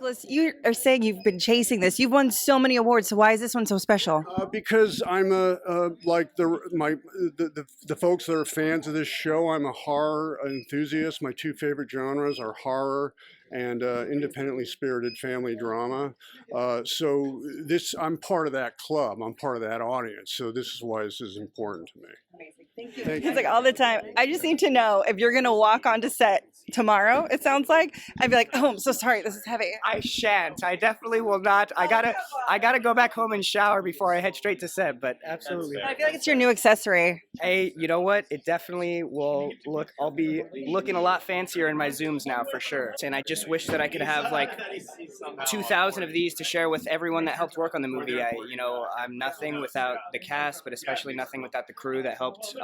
Nicholas, you are saying you've been chasing this. You've won so many awards. So why is this one so special? Because I'm like the folks that are fans of this show. I'm a horror enthusiast. My two favorite genres are horror and independently spirited family drama. So I'm part of that club. I'm part of that audience. So this is why this is important to me. Amazing. Thank you. It's like all the time. I just need to know if you're going to walk onto set tomorrow, it sounds like. I'd be like, oh, I'm so sorry. This is heavy. I shan't. I definitely will not. I gotta go back home and shower before I head straight to set, but absolutely. I feel like it's your new accessory. Hey, you know what? It definitely will look, I'll be looking a lot fancier in my Zooms now for sure. And I just wish that I could have like 2,000 of these to share with everyone that helped work on the movie. I'm nothing without the cast, but especially nothing without the crew that helped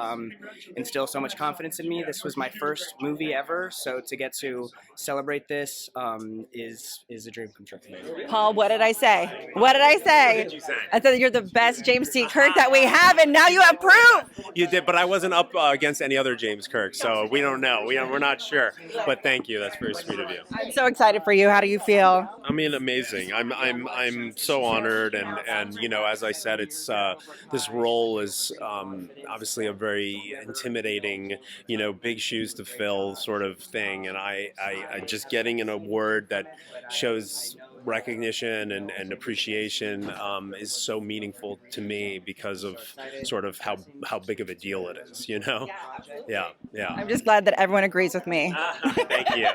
instill so much confidence in me. This was my first movie ever, so to get to celebrate this is a dream come true. Paul, what did I say? What did I say? What did you say? I said you're the best James T. Kirk that we have, and now you have proof. You did, but I wasn't up against any other James Kirk, so we don't know. We're not sure. But thank you. That's very sweet of you. I'm so excited for you. How do you feel? I mean, amazing. I'm so honored, and as I said, it's this role is obviously a very intimidating, big shoes to fill sort of thing, and I just getting an award that shows recognition and appreciation is so meaningful to me because of sort of how big of a deal it is, Yeah. I'm just glad that everyone agrees with me. Thank you.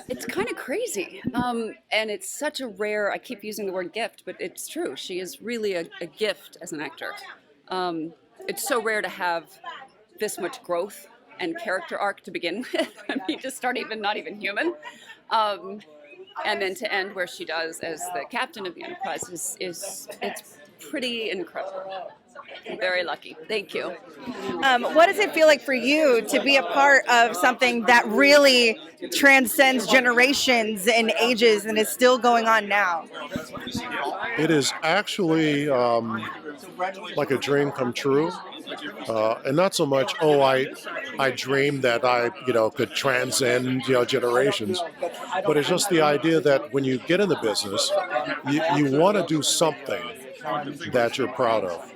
It's kind of crazy. And it's such a rare, I keep using the word gift, but it's true. She is really a gift as an actor. It's so rare to have this much growth and character arc to begin with. I mean, to start not even human. And then to end where she does as the captain of the Enterprise it's pretty incredible. I'm very lucky. Thank you. What does it feel like for you to be a part of something that really transcends generations and ages and is still going on now? It is actually like a dream come true. And not so much, I dreamed that I, could transcend, generations. But it's just the idea that when you get in the business, you want to do something that you're proud of.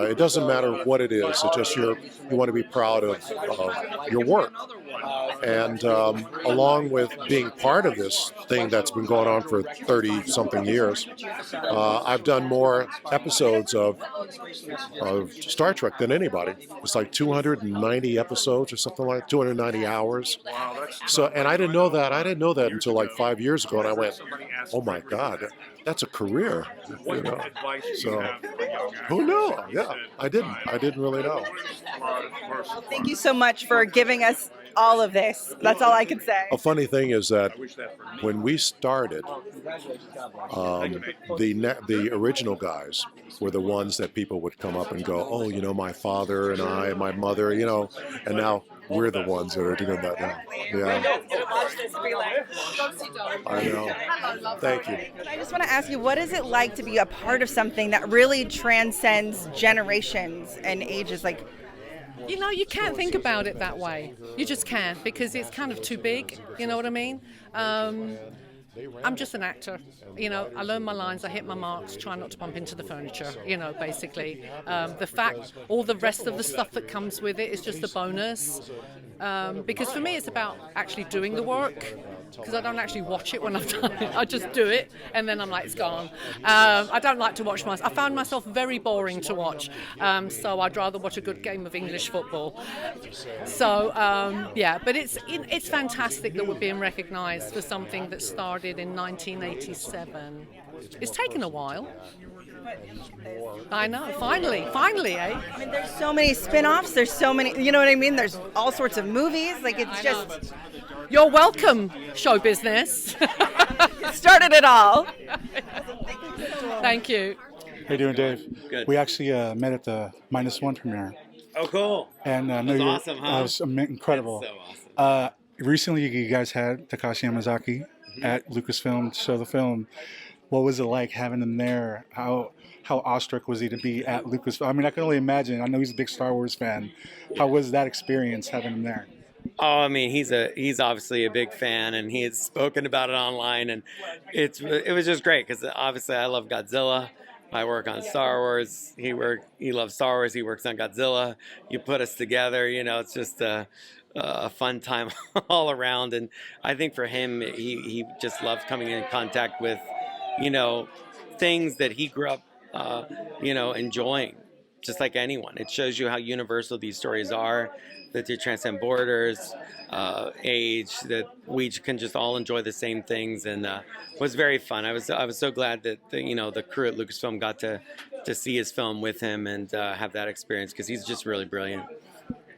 It doesn't matter what it is. It's just you want to be proud of your work. And along with being part of this thing that's been going on for 30-something years, I've done more episodes of Star Trek than anybody. It's like 290 episodes or something like 290 hours. So, and I didn't know that. Until like 5 years ago, and I went, "Oh my God, that's a career." So who knew? Yeah, I didn't really know. Thank you so much for giving us all of this. That's all I can say. A funny thing is that when we started, the original guys were the ones that people would come up and go, "Oh, my father and I, my mother, and now we're the ones that are doing that now." Yeah. I know. Thank you. I just want to ask you, what is it like to be a part of something that really transcends generations and ages? Like, you can't think about it that way. You just can't, because it's kind of too big. You know what I mean? I'm just an actor. I learn my lines, I hit my marks, try not to bump into the furniture, basically. The fact, all the rest of the stuff that comes with it is just a bonus. Because for me, it's about actually doing the work, because I don't actually watch it when I've done it. I just do it, and then I'm like, it's gone. I don't like to watch myself. I found myself very boring to watch, so I'd rather watch a good game of English football. So, but it's fantastic that we're being recognised for something that started in 1987. It's taken a while. I know, finally, eh? I mean, there's so many spin-offs, there's so many, you know what I mean? There's all sorts of movies, like it's just... You're welcome, show business. Started it all. Thank you. How you doing, Dave? Good. We actually met at the -1 premiere. Oh, cool. And That's awesome, huh? It was incredible. That's so awesome. Recently, you guys had Takashi Yamazaki at Lucasfilm to show the film. What was it like having him there? How awestruck was he to be at Lucasfilm? I mean, I can only imagine. I know he's a big Star Wars fan. How was that experience having him there? Oh, I mean, he's obviously a big fan, and he has spoken about it online, and it was just great because obviously I love Godzilla. I work on Star Wars. He loves Star Wars. He works on Godzilla. You put us together, it's just a fun time all around. And I think for him, he just loves coming in contact with, you know, things that he grew up, enjoying, just like anyone. It shows you how universal these stories are, that they transcend borders, age, that we can just all enjoy the same things, and it was very fun. I was so glad that the crew at Lucasfilm got to see his film with him and have that experience because he's just really brilliant.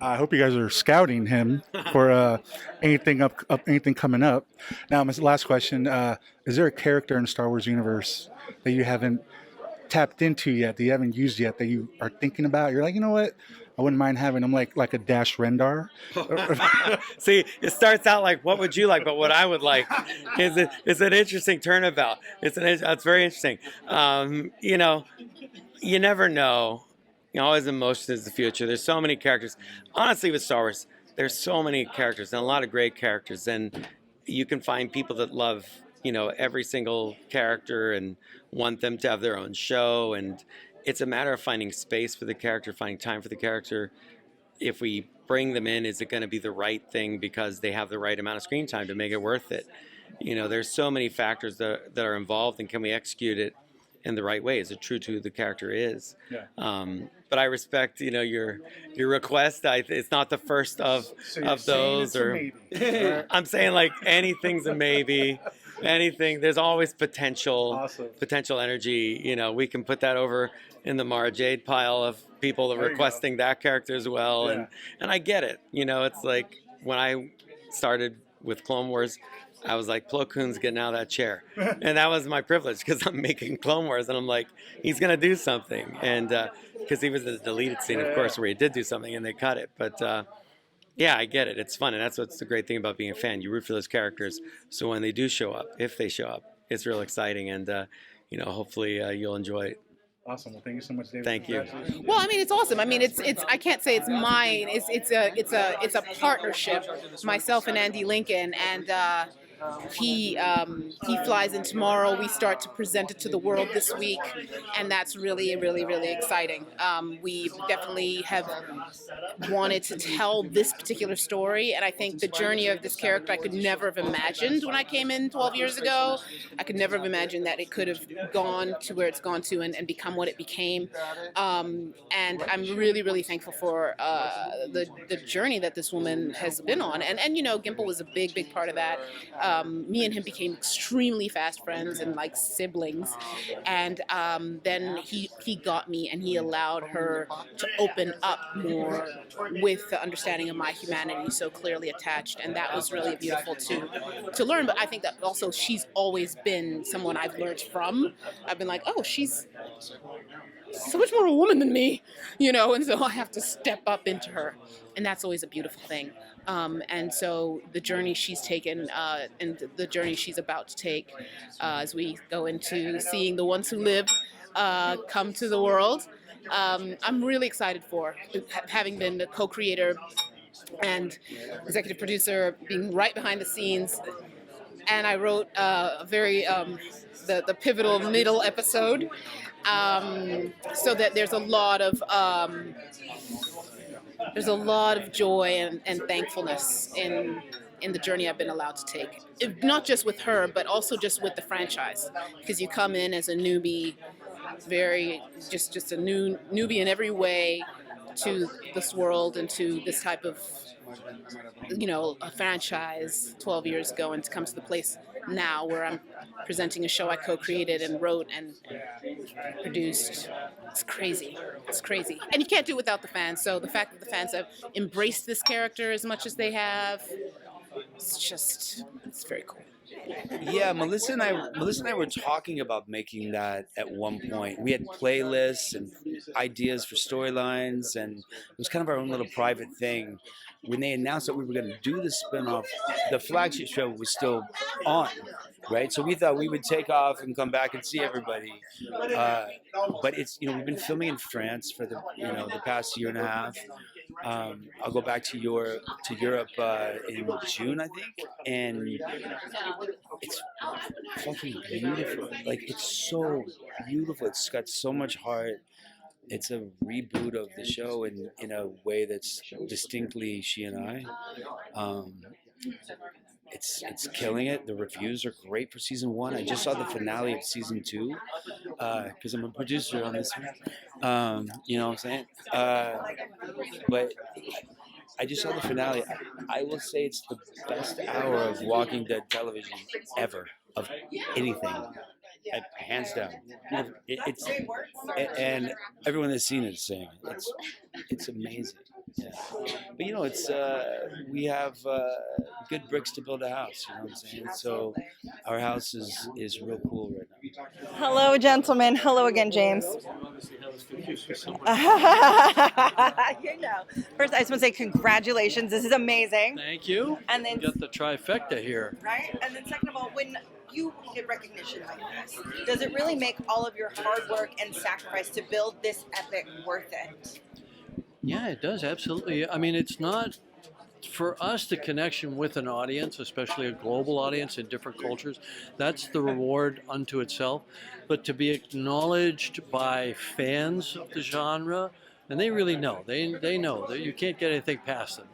I hope you guys are scouting him for anything coming up. Now, my last question: is there a character in the Star Wars universe that you haven't tapped into yet, that you haven't used yet, that you are thinking about? You're like, you know what? I wouldn't mind having him like a Dash Rendar. See, it starts out like, what would you like? But what I would like is an interesting turnabout. It's very interesting. You never know. Always in motion is the future. There's so many characters. Honestly, with Star Wars, there's so many characters and a lot of great characters. And you can find people that love, every single character and want them to have their own show. And it's a matter of finding space for the character, finding time for the character. If we bring them in, is it going to be the right thing because they have the right amount of screen time to make it worth it? There's so many factors that are involved, and can we execute it in the right way? Is it true to who the character is? Yeah. But I respect, your request. It's not the first of those. Or I'm saying like anything's a maybe. Anything. There's always potential. Awesome. Potential energy. We can put that over in the Mara Jade pile of people that are requesting that character as well. Yeah. And I get it. It's like when I started with Clone Wars, I was like, Plo Koon's getting out of that chair. And that was my privilege because I'm making Clone Wars. And I'm like, he's going to do something. And because he was in the deleted scene, of course, where he did do something and they cut it. But yeah, I get it. It's fun. And that's what's the great thing about being a fan. You root for those characters. So when they do show up, if they show up, it's real exciting. And, hopefully you'll enjoy it. Awesome. Well, thank you so much, David. Thank you. Well, I mean, it's awesome. I mean, it's I can't say it's mine. It's a partnership. Myself and Andy Lincoln, and he flies in tomorrow. We start to present it to the world this week, and that's really, really, really exciting. We definitely have wanted to tell this particular story, and I think the journey of this character I could never have imagined when I came in 12 years ago. I could never have imagined that it could have gone to where it's gone to and become what it became. And I'm really, really thankful for the journey that this woman has been on. And Gimple was a big, big part of that. Me and him became extremely fast friends and like siblings. And then he got me, and he allowed her to open up more with the understanding of my humanity so clearly attached. And that was really beautiful to learn. But I think that also she's always been someone I've learned from. I've been like, oh, she's so much more a woman than me, and so I have to step up into her. And that's always a beautiful thing. And so the journey she's taken and the journey she's about to take as we go into seeing the ones who live come to the world, I'm really excited for, having been the co-creator and executive producer, being right behind the scenes. And I wrote a very the pivotal middle episode, so that there's a lot of joy and thankfulness in the journey I've been allowed to take. Not just with her, but also just with the franchise, because you come in as a newbie, just a newbie in every way to this world and to this type of a franchise 12 years ago, and to come to the place now where I'm presenting a show I co-created and wrote and produced. It's crazy. And you can't do it without the fans. So the fact that the fans have embraced this character as much as they have, it's very cool. Yeah, Melissa and I were talking about making that at one point. We had playlists and ideas for storylines, and it was kind of our own little private thing. When they announced that we were going to do the spinoff, the flagship show was still on, right? So we thought we would take off and come back and see everybody. But it's we've been filming in France for the past year and a half. I'll go back to Europe in June, I think, and it's fucking beautiful. Like, it's so beautiful. It's got so much heart. It's a reboot of the show in a way that's distinctly she and I. It's killing it. The reviews are great for season 1. I just saw the finale of season 2 because I'm a producer on this one. You know what I'm saying? But I just saw the finale. I will say it's the best hour of Walking Dead television ever, of anything, hands down. It's and everyone that's seen it is saying it's amazing. Yeah. But it's we have good bricks to build a house. You know what I'm saying? So our house is real cool right now. Hello, gentlemen. Hello again, James. First, I just want to say congratulations. This is amazing. Thank you. And then You got the trifecta here. right? And then second of all, when you get recognition like this, does it really make all of your hard work and sacrifice to build this epic worth it? Yeah, it does, absolutely. I mean, it's not, for us, the connection with an audience, especially a global audience in different cultures, that's the reward unto itself. But to be acknowledged by fans of the genre, and they really know, they know that you can't get anything past them.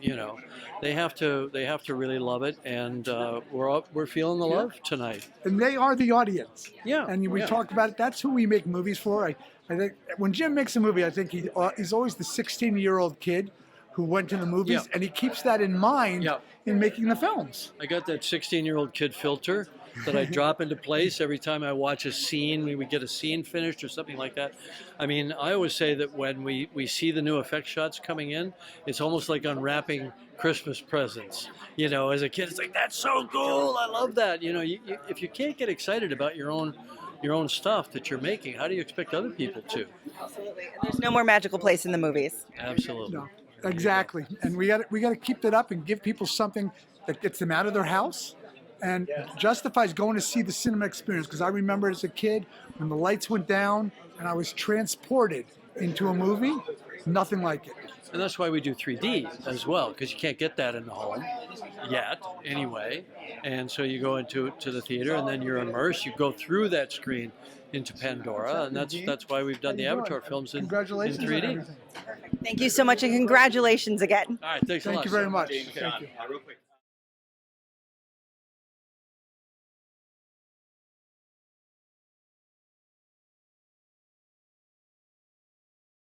They have to really love it, and we're feeling the love tonight. And they are the audience. Yeah, And we yeah. talked about it. That's who we make movies for. I think when Jim makes a movie, I think he's always the 16-year-old kid who went to the movies, Yeah. and he keeps that in mind Yeah. in making the films. I got that 16-year-old kid filter that I drop into place every time I watch a scene, when we get a scene finished or something like that. I mean, I always say that when we see the new effect shots coming in, it's almost like unwrapping Christmas presents. As a kid, it's like, that's so cool, I love that. If you can't get excited about your own stuff that you're making, how do you expect other people to? Absolutely. And there's no more magical place in the movies. Absolutely. No, exactly. And we got to keep that up and give people something that gets them out of their house and justifies going to see the cinema experience. Because I remember as a kid when the lights went down and I was transported into a movie, nothing like it. And that's why we do 3D as well, because you can't get that in the home yet, anyway. And so you go to the theater, and then you're immersed. You go through that screen into Pandora, and that's why we've done the Avatar films in 3D. Thank you so much, and congratulations again. All right, thanks a lot. Thank you very sir. much. Okay. Thank you. Real quick.